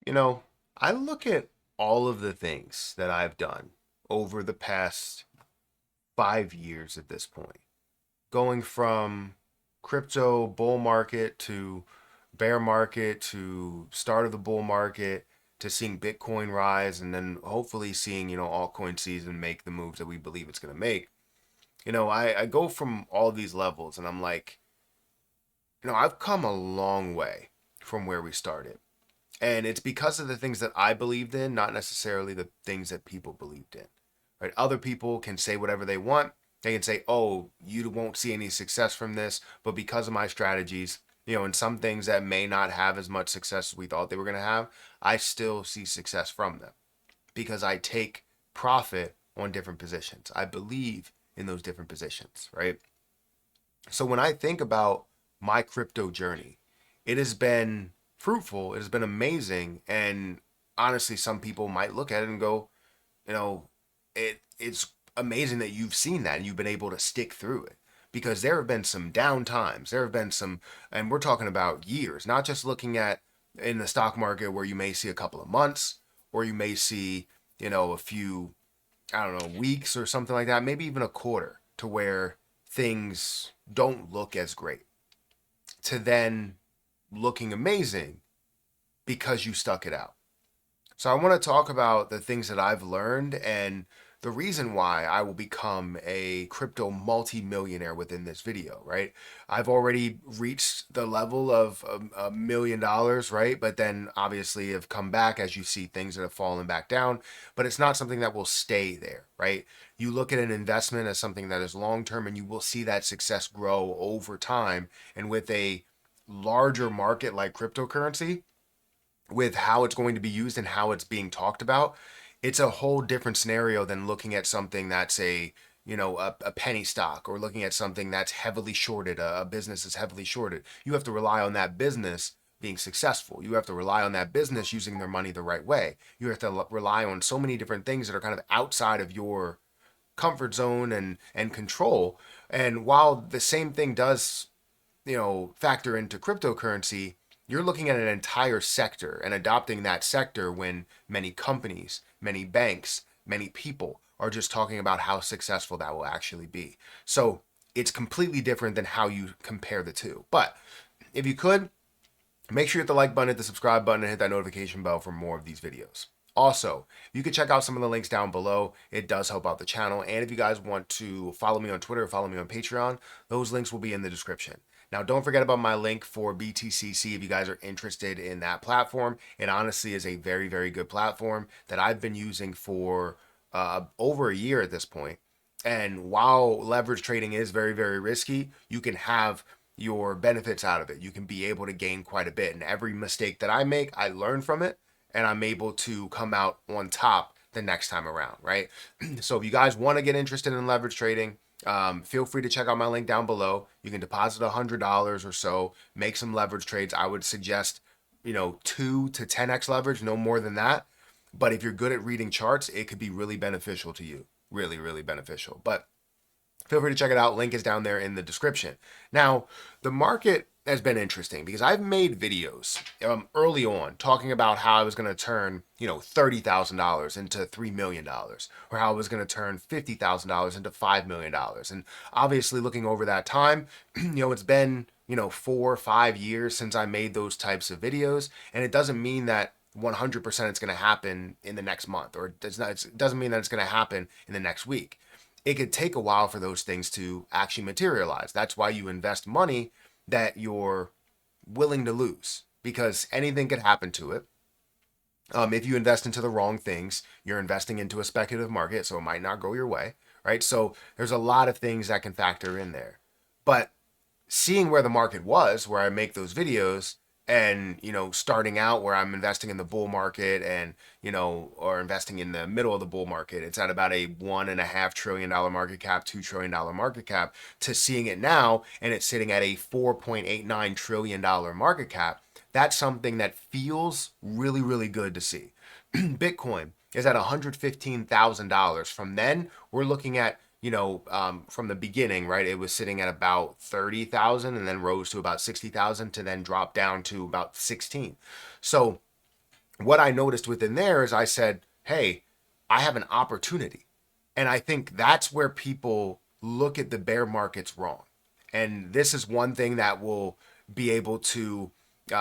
You know, I look at all of the things that I've done over the past 5 years at this point, going from crypto bull market to bear market to start of the bull market to seeing Bitcoin rise and then hopefully seeing, altcoin season make the moves that we believe it's going to make. I go from all of these levels and I'm like, I've come a long way from where we started. And it's because of the things that I believed in, not necessarily the things that people believed in. Right? Other people can say whatever they want. They can say, "Oh, you won't see any success from this," but because of my strategies, and some things that may not have as much success as we thought they were going to have, I still see success from them because I take profit on different positions. I believe in those different positions, right? So when I think about my crypto journey, it has been fruitful, it has been amazing, and honestly, some people might look at it and go, you know, it's amazing that you've seen that and you've been able to stick through it. Because there have been some down times. There have been some, and we're talking about years, not just looking at in the stock market where you may see a couple of months or you may see, a few, I don't know, weeks or something like that, maybe even a quarter to where things don't look as great to then looking amazing because you stuck it out. So I want to talk about the things that I've learned and the reason why I will become a crypto multi-millionaire within this video, right? I've already reached the level of $1 million, right? But then obviously have come back as you see things that have fallen back down, but it's not something that will stay there, right? You look at an investment as something that is long term and you will see that success grow over time. And with a larger market like cryptocurrency, with how it's going to be used and how it's being talked about, it's a whole different scenario than looking at something that's a penny stock or looking at something that's heavily shorted, a business is heavily shorted. You have to rely on that business being successful. You have to rely on that business using their money the right way. You have to rely on so many different things that are kind of outside of your comfort zone and control. And while the same thing does factor into cryptocurrency, you're looking at an entire sector and adopting that sector when many companies, many banks, many people are just talking about how successful that will actually be. So it's completely different than how you compare the two. But if you could, make sure you hit the like button, hit the subscribe button, and hit that notification bell for more of these videos. Also, you can check out some of the links down below. It does help out the channel. And if you guys want to follow me on Twitter, follow me on Patreon, those links will be in the description. Now, don't forget about my link for BTCC if you guys are interested in that platform. It honestly is a very, very good platform that I've been using for over a year at this point. And while leverage trading is very, very risky, you can have your benefits out of it. You can be able to gain quite a bit. And every mistake that I make, I learn from it and I'm able to come out on top the next time around, right? So if you guys want to get interested in leverage trading, feel free to check out my link down below. You can deposit $100 or so, make some leverage trades. I would suggest, 2 to 10x leverage, no more than that. But if you're good at reading charts, it could be really beneficial to you. Really, really beneficial. But feel free to check it out. Link is down there in the description. Now, the market has been interesting because I've made videos early on talking about how I was going to turn, $30,000 into $3 million, or how I was going to turn $50,000 into $5 million. And obviously, looking over that time, it's been 4 or 5 years since I made those types of videos, and it doesn't mean that 100% it's going to happen in the next month, or it doesn't mean that it's going to happen in the next week. It could take a while for those things to actually materialize. That's why you invest money that you're willing to lose because anything could happen to it. If you invest into the wrong things, you're investing into a speculative market, so it might not go your way, right? So there's a lot of things that can factor in there. But seeing where the market was, where I make those videos, and starting out where I'm investing in the bull market and or investing in the middle of the bull market, it's at about a $1.5 trillion market cap, $2 trillion market cap, to seeing it now and it's sitting at a $4.89 trillion market cap. That's something that feels really, really good to see. Bitcoin is at $115,000. From then, we're looking at from the beginning, right? It was sitting at about 30,000 and then rose to about 60,000 to then drop down to about 16. So what I noticed within there is I said, hey, I have an opportunity. And I think that's where people look at the bear markets wrong. And this is one thing that will be able to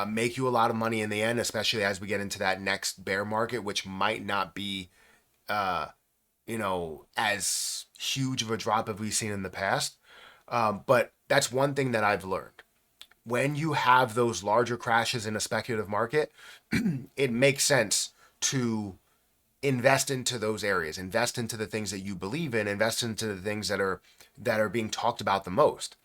make you a lot of money in the end, especially as we get into that next bear market, which might not be, uh, as huge of a drop as we've seen in the past. But that's one thing that I've learned. When you have those larger crashes in a speculative market, it makes sense to invest into those areas, invest into the things that you believe in, invest into the things that are being talked about the most.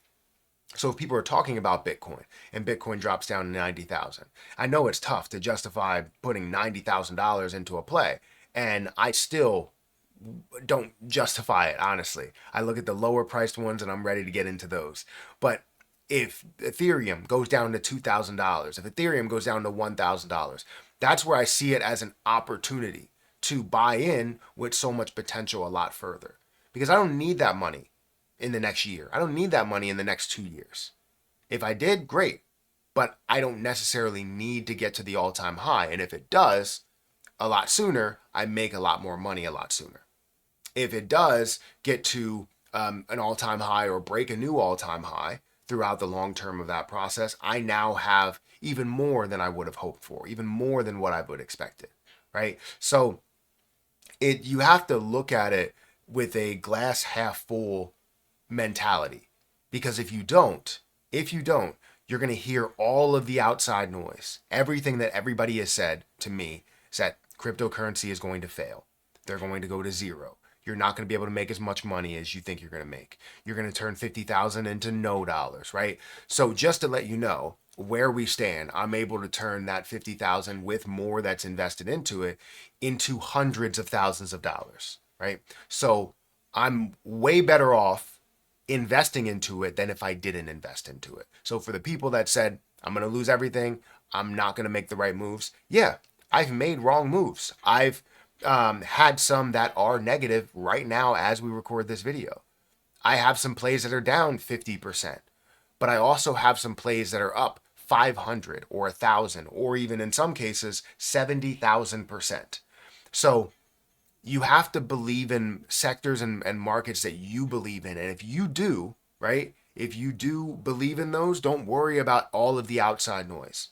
So if people are talking about Bitcoin and Bitcoin drops down to 90,000, I know it's tough to justify putting $90,000 into a play, and I still don't justify it, honestly. I look at the lower priced ones and I'm ready to get into those. But if Ethereum goes down to $2,000, if Ethereum goes down to $1,000, that's where I see it as an opportunity to buy in with so much potential a lot further. Because I don't need that money in the next year. I don't need that money in the next 2 years. If I did, great. But I don't necessarily need to get to the all time high. And if it does a lot sooner, I make a lot more money a lot sooner. If it does get to an all time high or break a new all time high throughout the long term of that process, I now have even more than I would have hoped for, even more than what I would have expected, right? So you have to look at it with a glass half full mentality, because if you don't, you're going to hear all of the outside noise. Everything that everybody has said to me is that cryptocurrency is going to fail. They're going to go to zero. You're not going to be able to make as much money as you think you're going to make. You're going to turn 50,000 into no dollars, right? So just to let you know where we stand, I'm able to turn that 50,000 with more that's invested into it into hundreds of thousands of dollars, right? So I'm way better off investing into it than if I didn't invest into it. So for the people that said, I'm going to lose everything, I'm not going to make the right moves, yeah, I've made wrong moves. I've had some that are negative right now as we record this video. I have some plays that are down 50%, but I also have some plays that are up 500 or 1,000 or even in some cases 70,000%. So you have to believe in sectors and markets that you believe in. And if you do, right, if you do believe in those, don't worry about all of the outside noise.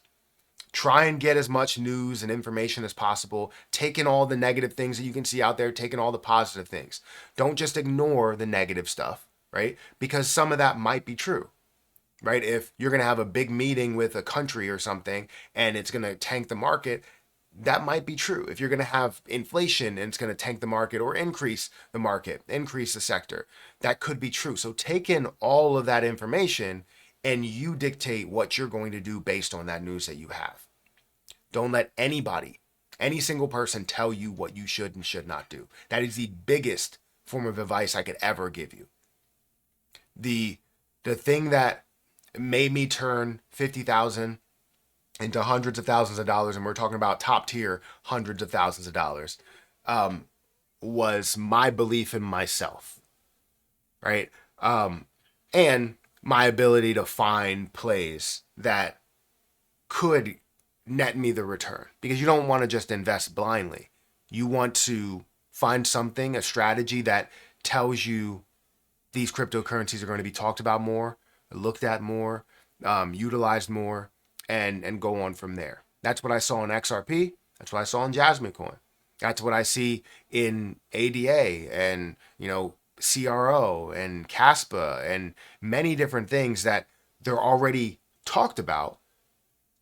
Try and get as much news and information as possible. Take in all the negative things that you can see out there, take in all the positive things. Don't just ignore the negative stuff, right? Because some of that might be true, right? If you're going to have a big meeting with a country or something and it's going to tank the market, that might be true. If you're going to have inflation and it's going to tank the market or increase the market, increase the sector, that could be true. So take in all of that information and you dictate what you're going to do based on that news that you have. Don't let anybody, any single person tell you what you should and should not do. That is the biggest form of advice I could ever give you. The thing that made me turn 50,000 into hundreds of thousands of dollars, and we're talking about top tier hundreds of thousands of dollars, was my belief in myself, right? And my ability to find plays that could net me the return, because you don't want to just invest blindly. You want to find something, a strategy that tells you these cryptocurrencies are going to be talked about more, looked at more, utilized more, and go on from there. That's what I saw in XRP. That's what I saw in Jasmine Coin. That's what I see in ADA and CRO and Caspa and many different things that they're already talked about.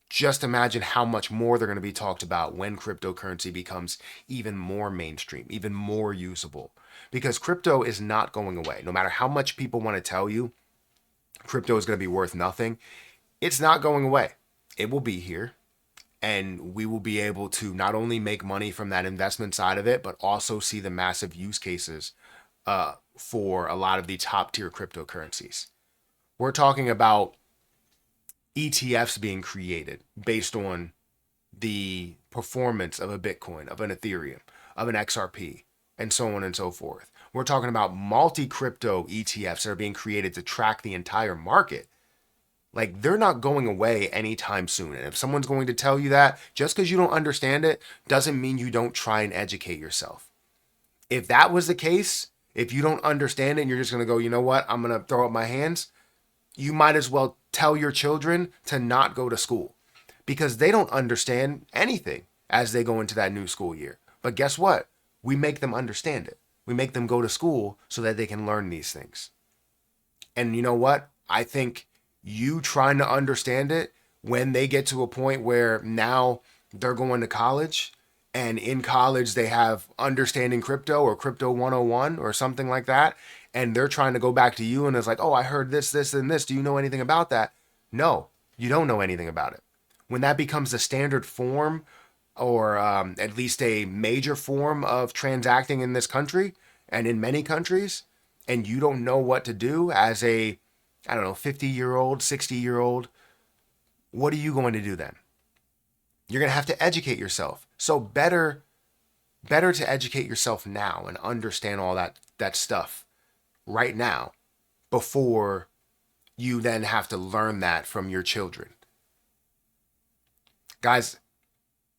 Just imagine how much more they're going to be talked about when cryptocurrency becomes even more mainstream, even more usable. Because crypto is not going away. No matter how much people want to tell you crypto is going to be worth nothing, it's not going away. It will be here. And we will be able to not only make money from that investment side of it, but also see the massive use cases for a lot of the top tier cryptocurrencies. We're talking about ETFs being created based on the performance of a Bitcoin, of an Ethereum, of an XRP, and so on and so forth. We're talking about multi-crypto ETFs that are being created to track the entire market. Like, they're not going away anytime soon. And if someone's going to tell you that, just because you don't understand it doesn't mean you don't try and educate yourself. If that was the case, if you don't understand it and you're just going to go, you know what, I'm going to throw up my hands, you might as well tell your children to not go to school because they don't understand anything as they go into that new school year. But guess what? We make them understand it. We make them go to school so that they can learn these things. And you know what? I think you trying to understand it when they get to a point where now they're going to college and in college they have understanding crypto or crypto 101 or something like that, and they're trying to go back to you and it's like, oh, I heard this, this, and this. Do you know anything about that? No, you don't know anything about it. When that becomes the standard form or at least a major form of transacting in this country and in many countries, and you don't know what to do as a, I don't know, 50-year-old, 60-year-old, what are you going to do then? You're going to have to educate yourself. So better to educate yourself now and understand all that stuff right now before you then have to learn that from your children. Guys,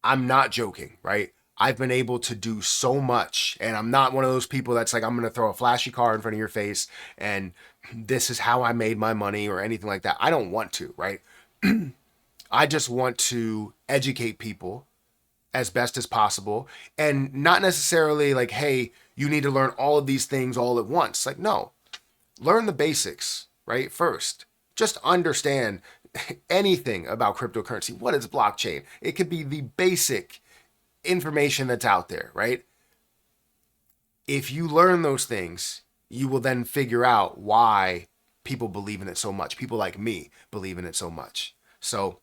I'm not joking, right? I've been able to do so much, and I'm not one of those people that's like, I'm going to throw a flashy car in front of your face and this is how I made my money or anything like that. I don't want to, right? I just want to educate people as best as possible and not necessarily like, hey, you need to learn all of these things all at once. Like, no, learn the basics, right? First, just understand anything about cryptocurrency. What is blockchain? It could be the basic information that's out there, right? If you learn those things, you will then figure out why people believe in it so much. People like me believe in it so much. So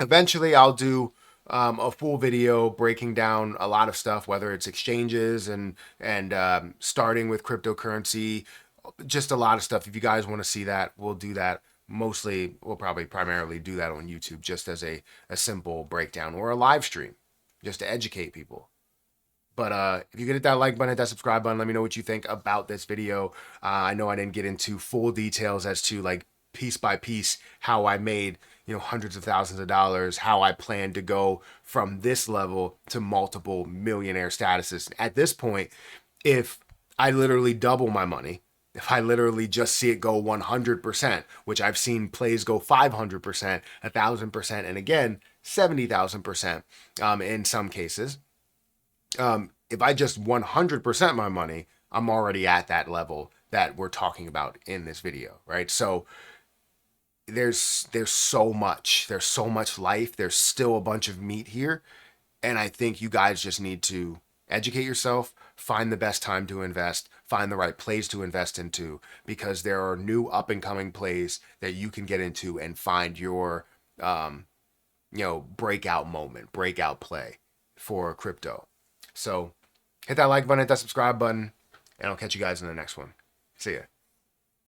eventually I'll do a full video breaking down a lot of stuff, whether it's exchanges and starting with cryptocurrency, just a lot of stuff. If you guys want to see that, we'll do that. Mostly, we'll probably primarily do that on YouTube just as a simple breakdown or a live stream just to educate people. But if you can hit that like button, hit that subscribe button, let me know what you think about this video. I know I didn't get into full details as to like piece by piece how I made, hundreds of thousands of dollars, how I plan to go from this level to multiple millionaire statuses. At this point, if I literally double my money, if I literally just see it go 100%, which I've seen plays go 500%, 1,000%, and again, 70,000% in some cases. If I just 100% my money, I'm already at that level that we're talking about in this video, right? So there's so much life. There's still a bunch of meat here. And I think you guys just need to educate yourself, find the best time to invest, find the right plays to invest into, because there are new up and coming plays that you can get into and find your, breakout moment, breakout play for crypto. So hit that like button, hit that subscribe button, and I'll catch you guys in the next one. See ya.